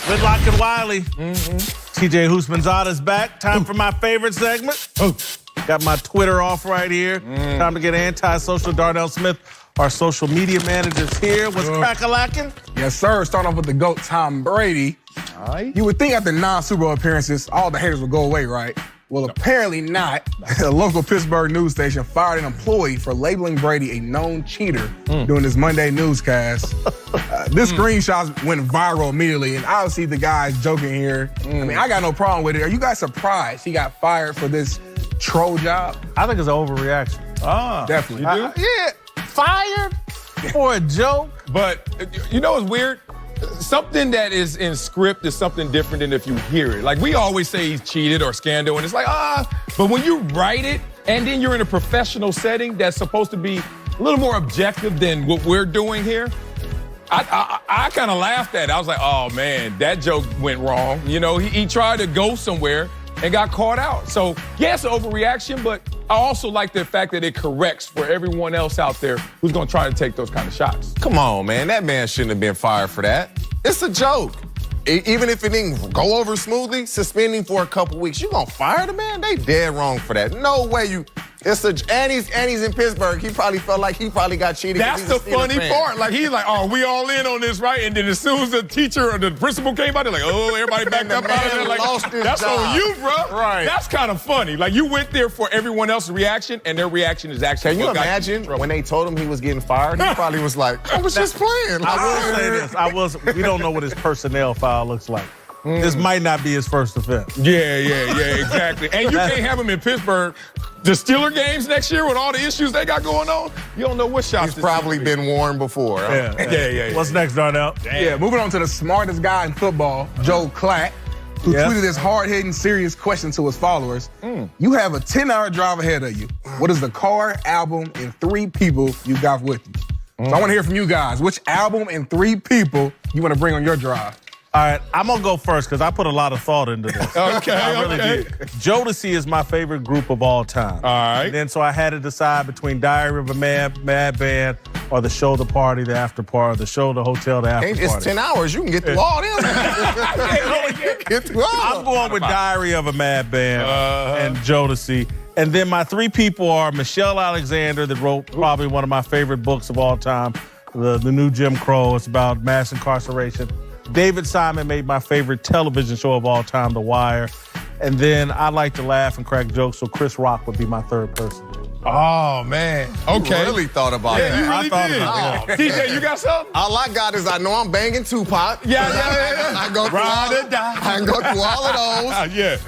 Whitlock and Wiley. TJ Houshmandzadeh's back. Time for my favorite segment. Got my Twitter off right here. Time to get anti-social. Darnell Smith, our social media manager's here. What's crack-a-lackin'? Yes, sir. Start off with the GOAT, Tom Brady. You would think after 9 Super Bowl appearances, all the haters would go away, right? Well, apparently not. A local Pittsburgh news station fired an employee for labeling Brady a known cheater during his Monday newscast. This screenshot went viral immediately, and obviously the guy's joking here. I mean, I got no problem with it. Are you guys surprised he got fired for this troll job? I think it's an overreaction. Definitely. You do? Yeah, fired for a joke. But you know what's weird? Something that is in script is something different than if you hear it. Like, we always say he's cheated or scandal, and it's like, but when you write it and then you're in a professional setting that's supposed to be a little more objective than what we're doing here, I kind of laughed at it. I was like, oh, man, that joke went wrong. You know, he tried to go somewhere and got caught out. So, yeah, it's an overreaction, but I also like the fact that it corrects for everyone else out there who's going to try to take those kind of shots. Come on, man. That man shouldn't have been fired for that. It's a joke. Even if it didn't go over smoothly, suspending for a couple weeks, you gonna fire the man? They dead wrong for that. No way you. And he's in Pittsburgh. He probably felt like he probably got cheated. That's the funny part. Like, he's like, oh, we all in on this, right? And then as soon as the teacher or the principal came out, they're like, oh, everybody backed up out of there. Like, that's on you, bro. Right. That's kind of funny. Like, you went there for everyone else's reaction, and their reaction is actually. Can you imagine when they told him he was getting fired? He probably was like, I was just playing. I will say this. We don't know what his personnel file looks like. This might not be his first offense. Yeah, exactly. And you can't have him in Pittsburgh. The Steeler games next year with all the issues they got going on, you don't know what shots. He's probably been warned before. Yeah. What's next, Darnell? Yeah, moving on to the smartest guy in football, Joe Klatt, who tweeted this hard-hitting, serious question to his followers. You have a 10-hour drive ahead of you. What is the car, album, and 3 people you got with you? So I want to hear from you guys. Which album and 3 people you want to bring on your drive? All right, I'm going to go first because I put a lot of thought into this. I really did. Jodeci is my favorite group of all time. All right. And then so I had to decide between Diary of a Mad Band or the show, the party, the after party, the show, the hotel, the after party. It's 10 hours. You can get through all them. I'm going with Diary of a Mad Band and Jodeci. And then my 3 people are Michelle Alexander, that wrote probably one of my favorite books of all time, the new Jim Crow. It's about mass incarceration. David Simon made my favorite television show of all time, The Wire. And then I like to laugh and crack jokes, so Chris Rock would be my 3rd person. Oh, man. Okay. You really thought about that. You really did. TJ, you got something? All I got is I know I'm banging Tupac. Yeah. I go through all of those. Yeah.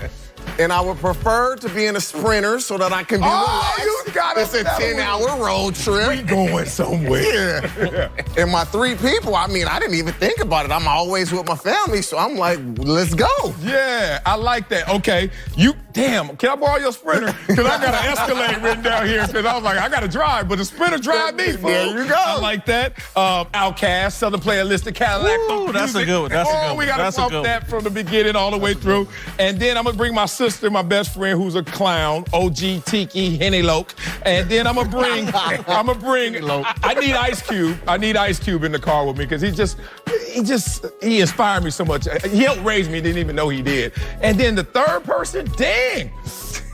And I would prefer to be in a Sprinter so that I can be relaxed. You got it. It's a 10-hour road trip. We going somewhere. Yeah. And my 3 people, I mean, I didn't even think about it. I'm always with my family, so I'm like, let's go. Yeah, I like that. Okay, can I borrow your Sprinter? Because I got an Escalade written down here because I was like, I got to drive, but the Sprinter drive me. There you go. I like that. Outkast, Southern Playalistic Cadillac. Ooh, that's a good one. We got to pump that from the beginning all the way through. And then I'm going to bring my sister, my best friend, who's a clown, OG Tiki Henneloke. And then I'm going to bring, I need Ice Cube. I need Ice Cube in the car with me because he inspired me so much. He helped raise me, didn't even know he did. And then the 3rd person, dang,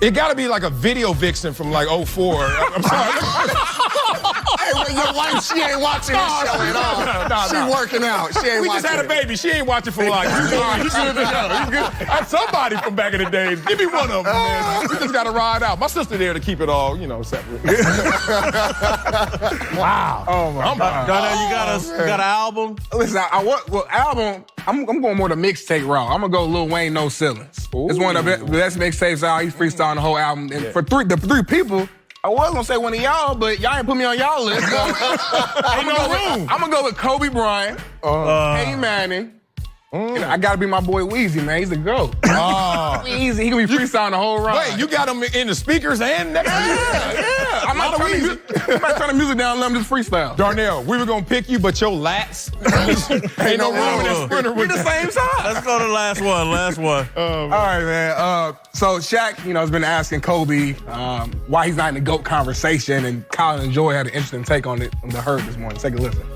it got to be like a video vixen from like 04. I'm sorry. Hey, well, your wife, she ain't watching this show at all. She working out. She ain't We watching just had a baby. She ain't watching for like, you good. Somebody from back in the days. Give me one of them, man. We just got to ride out. My sister there to keep it all, separate. Wow. Oh, my God. Darnell, you got an album? Listen, album, I'm going more the mixtape route. I'm going to go Lil Wayne, No Ceilings. It's one of the best mixtapes out. He's freestyling the whole album. And for the 3 people, I was going to say one of y'all, but y'all ain't put me on y'all list. I'm going to go with Kobe Bryant, Peyton Manning. And I got to be my boy Weezy, man. He's the GOAT. Weezy, he can be freestyling the whole ride. Wait, you got him in the speakers and next to you? Yeah. I might turn the music down and let him just freestyle. Darnell, we were going to pick you, but your lats ain't no room in that Sprinter. We're the same size. Let's go to the last one. All right, man. So Shaq, has been asking Kobe why he's not in the GOAT conversation, and Colin and Joy had an interesting take on it on the Herd this morning. Take a listen.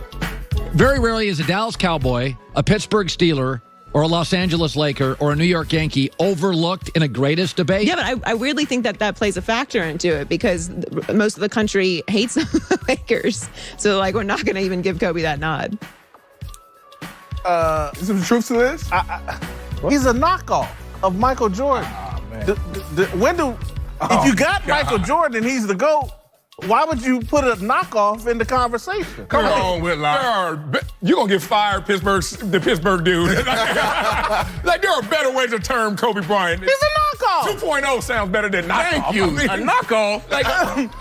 Very rarely is a Dallas Cowboy, a Pittsburgh Steeler, or a Los Angeles Laker, or a New York Yankee overlooked in a greatest debate. Yeah, but I weirdly think that plays a factor into it because most of the country hates the Lakers. So, like, we're not going to even give Kobe that nod. Is there truth to this? He's a knockoff of Michael Jordan. Oh, man. If you got Michael Jordan and he's the GOAT, why would you put a knockoff in the conversation? Come on, Whitlock. You're going to get fired, the Pittsburgh dude. Like, there are better ways to term Kobe Bryant. He's a knockoff. 2.0 sounds better than knockoff. Thank you. I mean, A knockoff? Like,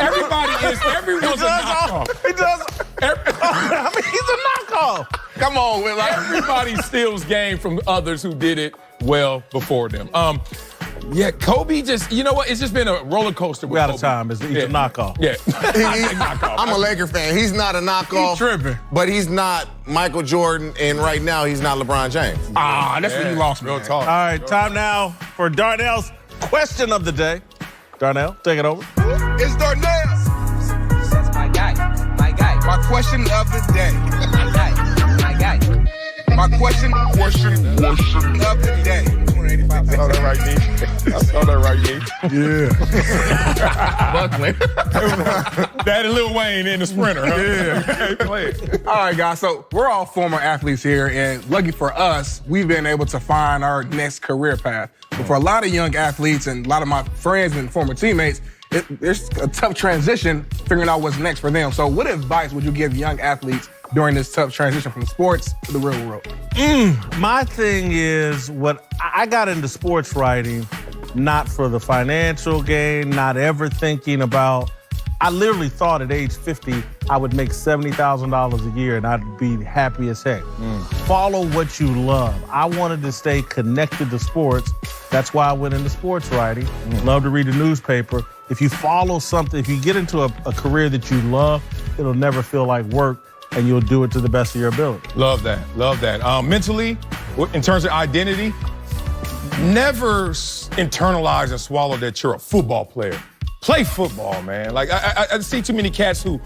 everyone's a knockoff. He does. I mean, he's a knockoff. Come on, Whitlock. Everybody steals game from others who did it well before them. Yeah, Kobe just, you know what? It's just been a roller coaster with We're out Kobe. of time. He's a knockoff. Yeah. I'm a Laker fan. He's not a knockoff. He's tripping. But he's not Michael Jordan, and right now he's not LeBron James. That's when you lost me. Real talk. All right, time now for Darnell's question of the day. Darnell, take it over. It's Darnell. That's my guy. My guy. My question of the day. My guy. My guy. My question of the day. I saw that right, Nick. I saw that right, Nick. Yeah. Daddy Lil Wayne in the sprinter, huh? Yeah. Play it. All right, guys. So we're all former athletes here, and lucky for us, we've been able to find our next career path. But for a lot of young athletes and a lot of my friends and former teammates, there's a tough transition figuring out what's next for them. So what advice would you give young athletes during this tough transition from sports to the real world? My thing is, what I got into sports writing, not for the financial gain, not ever thinking about. I literally thought at age 50 I would make $70,000 a year and I'd be happy as heck. Follow what you love. I wanted to stay connected to sports. That's why I went into sports writing. Love to read the newspaper. If you follow something, if you get into a career that you love, it'll never feel like work, and you'll do it to the best of your ability. Love that. Love that. Mentally, in terms of identity, never internalize and swallow that you're a football player. Play football, man. Like, I see too many cats who,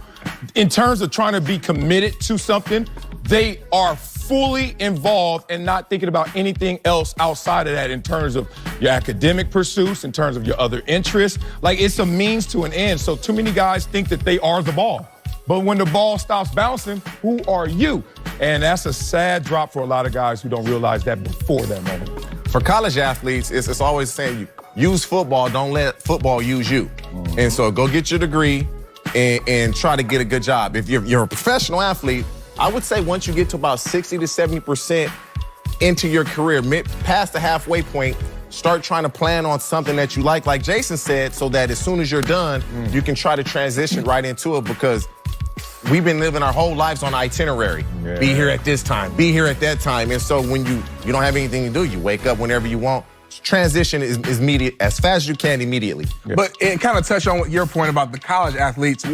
in terms of trying to be committed to something, they are fully involved and not thinking about anything else outside of that in terms of your academic pursuits, in terms of your other interests. Like, it's a means to an end. So too many guys think that they are the ball. But when the ball stops bouncing, who are you? And that's a sad drop for a lot of guys who don't realize that before that moment. For college athletes, it's always saying you use football, don't let football use you. And so go get your degree and try to get a good job. If you're a professional athlete, I would say once you get to about 60 to 70% into your career, past the halfway point, start trying to plan on something that you like Jason said, so that as soon as you're done, you can try to transition right into it, because we've been living our whole lives on itinerary. Yeah. Be here at this time, be here at that time. And so when you don't have anything to do, you wake up whenever you want. Transition is immediate, as fast as you can immediately. Yeah. But it kind of touched on your point about the college athletes.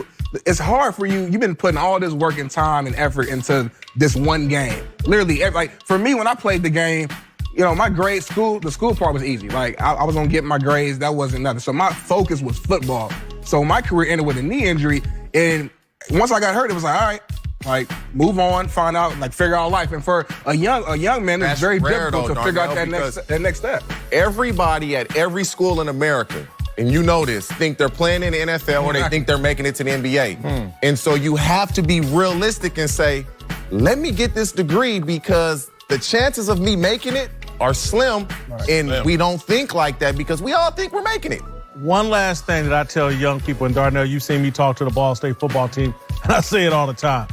It's hard for you. You've been putting all this work and time and effort into this one game. Literally, like for me, when I played the game, you know, the school part was easy. Like I was gonna get my grades, that wasn't nothing. So my focus was football. So my career ended with a knee injury, and once I got hurt, it was like, all right, like move on, find out, like figure out life. And for a young man, it's very difficult to figure out that next step. Everybody at every school in America, and you know this, think they're playing in the NFL or they think they're making it to the NBA. And so you have to be realistic and say, let me get this degree, because the chances of me making it are slim. And we don't think like that because we all think we're making it. One last thing that I tell young people, and Darnell, you've seen me talk to the Ball State football team, and I say it all the time.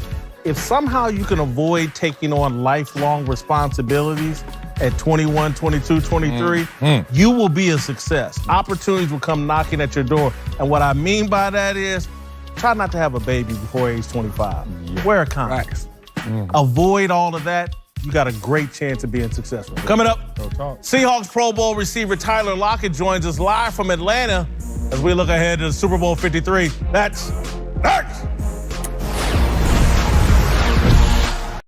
If somehow you can avoid taking on lifelong responsibilities at 21, 22, 23, you will be a success. Opportunities will come knocking at your door. And what I mean by that is, try not to have a baby before age 25. Wear a condom. Avoid all of that. You got a great chance of being successful. Coming up, Seahawks Pro Bowl receiver Tyler Lockett joins us live from Atlanta as we look ahead to the Super Bowl 53. That's next.